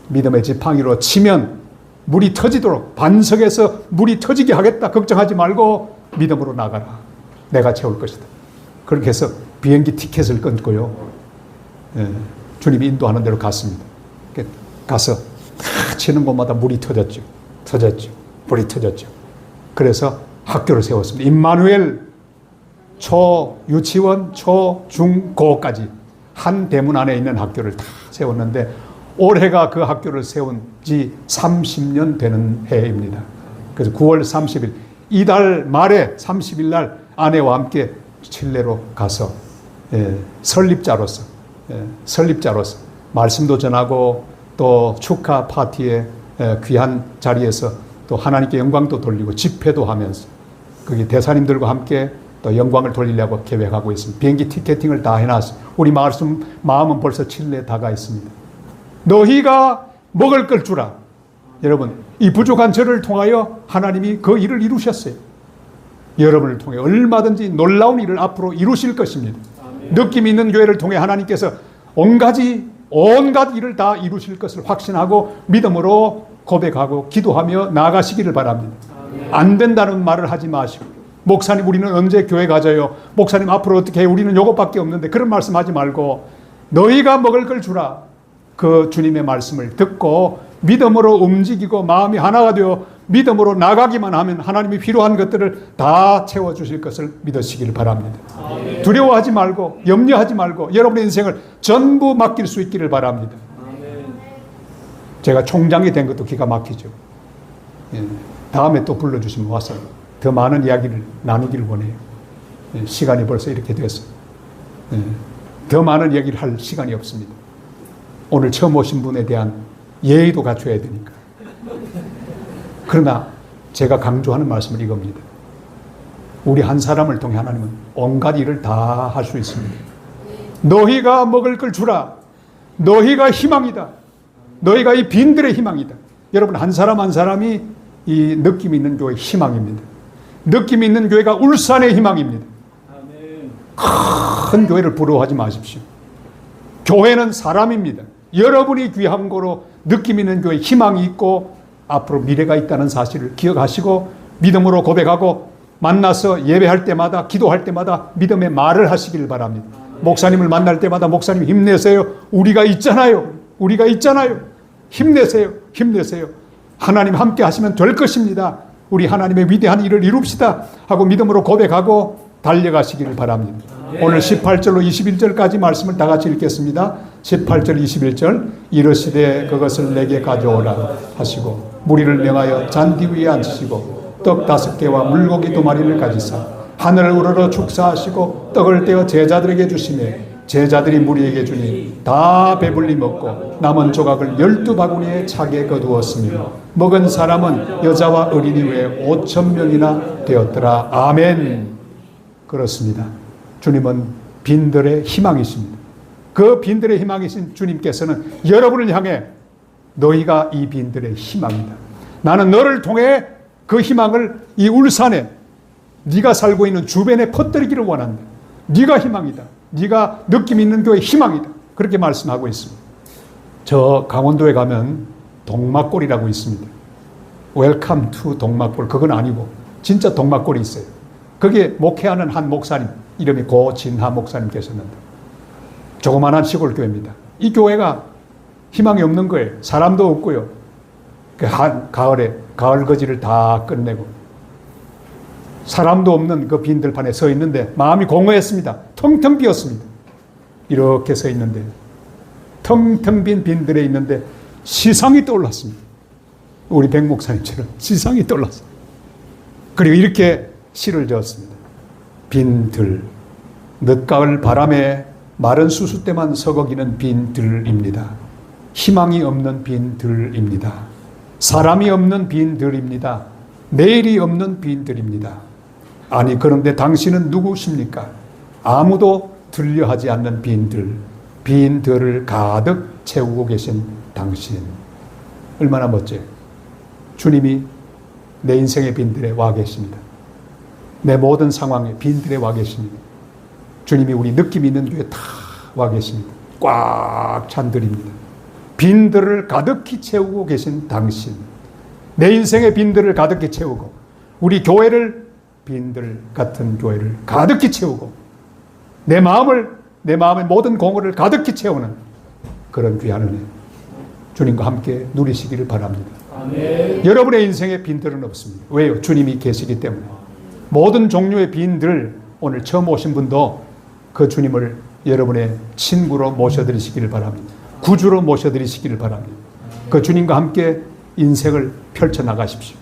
믿음의 지팡이로 치면 물이 터지도록 반석에서 물이 터지게 하겠다. 걱정하지 말고 믿음으로 나가라. 내가 채울 것이다. 그렇게 해서 비행기 티켓을 끊고요. 주님이 인도하는 대로 갔습니다. 가서 탁 치는 곳마다 물이 터졌죠. 불이 터졌죠. 그래서 학교를 세웠습니다. 임마누엘 유치원, 초, 중, 고까지 한 대문 안에 있는 학교를 다 세웠는데 올해가 그 학교를 세운 지 30년 되는 해입니다. 그래서 9월 30일 이달 말에 30일 날 아내와 함께 칠레로 가서 설립자로서 말씀도 전하고 또 축하 파티에 귀한 자리에서 또 하나님께 영광도 돌리고 집회도 하면서 거기 대사님들과 함께 또 영광을 돌리려고 계획하고 있습니다. 비행기 티켓팅을 다 해놨어요. 우리 마음은 벌써 칠레에 다가 있습니다. 너희가 먹을 걸 주라. 여러분, 이 부족한 저를 통하여 하나님이 그 일을 이루셨어요. 여러분을 통해 얼마든지 놀라운 일을 앞으로 이루실 것입니다. 느낌 있는 교회를 통해 하나님께서 온갖 일을 다 이루실 것을 확신하고 믿음으로 고백하고 기도하며 나아가시기를 바랍니다. 안 된다는 말을 하지 마시고, 목사님 우리는 언제 교회 가져요? 목사님 앞으로 어떻게 해? 우리는 요것밖에 없는데, 그런 말씀하지 말고 너희가 먹을 걸 주라. 그 주님의 말씀을 듣고 믿음으로 움직이고 마음이 하나가 되어 믿음으로 나가기만 하면 하나님이 필요한 것들을 다 채워주실 것을 믿으시길 바랍니다. 아멘. 두려워하지 말고 염려하지 말고 여러분의 인생을 전부 맡길 수 있기를 바랍니다. 아멘. 제가 총장이 된 것도 기가 막히죠. 다음에 또 불러주시면 와서 더 많은 이야기를 나누기를 원해요. 시간이 벌써 이렇게 됐어요. 더 많은 이야기를 할 시간이 없습니다. 오늘 처음 오신 분에 대한 예의도 갖춰야 되니까. 그러나 제가 강조하는 말씀은 이겁니다. 우리 한 사람을 통해 하나님은 온갖 일을 다 할 수 있습니다. 너희가 먹을 걸 주라. 너희가 희망이다. 너희가 이 빈들의 희망이다. 여러분, 한 사람 한 사람이 이 느낌 있는 교회의 희망입니다. 느낌 있는 교회가 울산의 희망입니다. 큰 교회를 부러워하지 마십시오. 교회는 사람입니다. 여러분이 귀한 거로 느낌 있는 교회 희망이 있고 앞으로 미래가 있다는 사실을 기억하시고 믿음으로 고백하고 만나서 예배할 때마다 기도할 때마다 믿음의 말을 하시길 바랍니다. 목사님을 만날 때마다 목사님 힘내세요. 우리가 있잖아요. 힘내세요. 하나님 함께 하시면 될 것입니다. 우리 하나님의 위대한 일을 이룹시다 하고 믿음으로 고백하고 달려가시기를 바랍니다. 오늘 18절로 21절까지 말씀을 다 같이 읽겠습니다. 18절 21절 이르시되 그것을 내게 가져오라 하시고 무리를 명하여 잔디 위에 앉히시고 떡 5개와 물고기 2마리를 가지사 하늘을 우러러 축사하시고 떡을 떼어 제자들에게 주시매 제자들이 무리에게 주니 다 배불리 먹고 남은 조각을 12바구니에 차게 거두었으며 먹은 사람은 여자와 어린이 외에 5,000명이나 되었더라. 아멘. 그렇습니다. 주님은 빈들의 희망이십니다. 그 빈들의 희망이신 주님께서는 여러분을 향해 너희가 이 빈들의 희망이다. 나는 너를 통해 그 희망을 이 울산에 네가 살고 있는 주변에 퍼뜨리기를 원한다. 네가 희망이다. 네가 느낌 있는 교회의 희망이다. 그렇게 말씀하고 있습니다. 저 강원도에 가면 동막골이라고 있습니다. 웰컴 투 동막골. 그건 아니고 진짜 동막골이 있어요. 거기에 목회하는 한 목사님, 이름이 고진하 목사님 계셨는데 조그만한 시골 교회입니다. 이 교회가 희망이 없는 거예요. 사람도 없고요. 가을에 가을 거지를 다 끝내고 사람도 없는 그 빈들판에 서 있는데 마음이 공허했습니다. 텅텅 비었습니다. 이렇게 서 있는데 텅텅 빈 빈들에 있는데 시상이 떠올랐습니다. 우리 백 목사님처럼 시상이 떠올랐어요. 그리고 이렇게 시를 지었습니다. 빈들, 늦가을 바람에 마른 수수 때만 서거기는 빈들입니다. 희망이 없는 빈들입니다. 사람이 없는 빈들입니다. 내일이 없는 빈들입니다. 아니 그런데 당신은 누구십니까? 아무도 들려하지 않는 빈들, 빈들을 가득 채우고 계신 당신. 얼마나 멋져요. 주님이 내 인생의 빈들에 와 계십니다. 내 모든 상황에 빈들에 와 계십니다. 주님이 우리 느낌 있는 교회에 다 와 계십니다. 꽉 찬 들입니다. 빈들을 가득히 채우고 계신 당신. 내 인생의 빈들을 가득히 채우고 우리 교회를 빈들 같은 교회를 가득히 채우고 내 마음의 모든 공허를 가득히 채우는 그런 귀한 은혜 주님과 함께 누리시기를 바랍니다. 아멘. 여러분의 인생에 빈들은 없습니다. 왜요? 주님이 계시기 때문에. 모든 종류의 빈들, 오늘 처음 오신 분도 그 주님을 여러분의 친구로 모셔드리시기를 바랍니다. 구주로 모셔드리시기를 바랍니다. 그 주님과 함께 인생을 펼쳐나가십시오.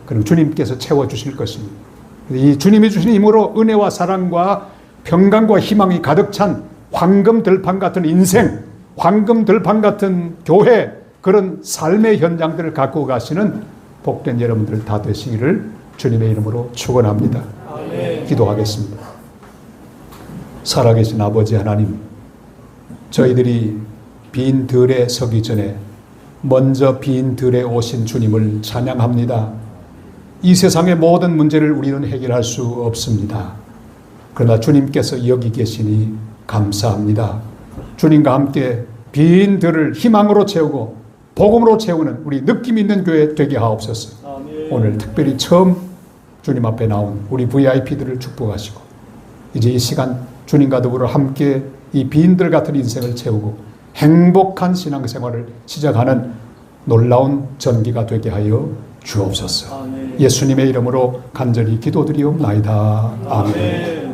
그럼 주님께서 채워주실 것입니다. 이 주님이 주신 힘으로 은혜와 사랑과 평강과 희망이 가득 찬 황금 들판 같은 인생, 황금 들판 같은 교회, 그런 삶의 현장들을 갖고 가시는 복된 여러분들 다 되시기를 주님의 이름으로 축원합니다. 기도하겠습니다. 살아계신 아버지 하나님, 저희들이 빈 들에 서기 전에 먼저 빈 들에 오신 주님을 찬양합니다. 이 세상의 모든 문제를 우리는 해결할 수 없습니다. 그러나 주님께서 여기 계시니 감사합니다. 주님과 함께 빈 들을 희망으로 채우고 복음으로 채우는 우리 느낌 있는 교회 되게 하옵소서. 아멘. 오늘 특별히 처음 주님 앞에 나온 우리 VIP들을 축복하시고 이제 이 시간 주님과 더불어 함께 이 빈들 같은 인생을 채우고 행복한 신앙생활을 시작하는 놀라운 전기가 되게 하여 주옵소서. 아멘. 예수님의 이름으로 간절히 기도드리옵나이다. 아멘.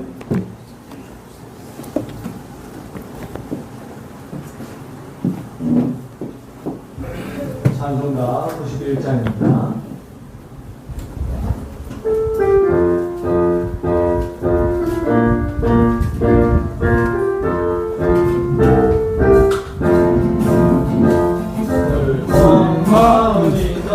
찬송가 91장입니다.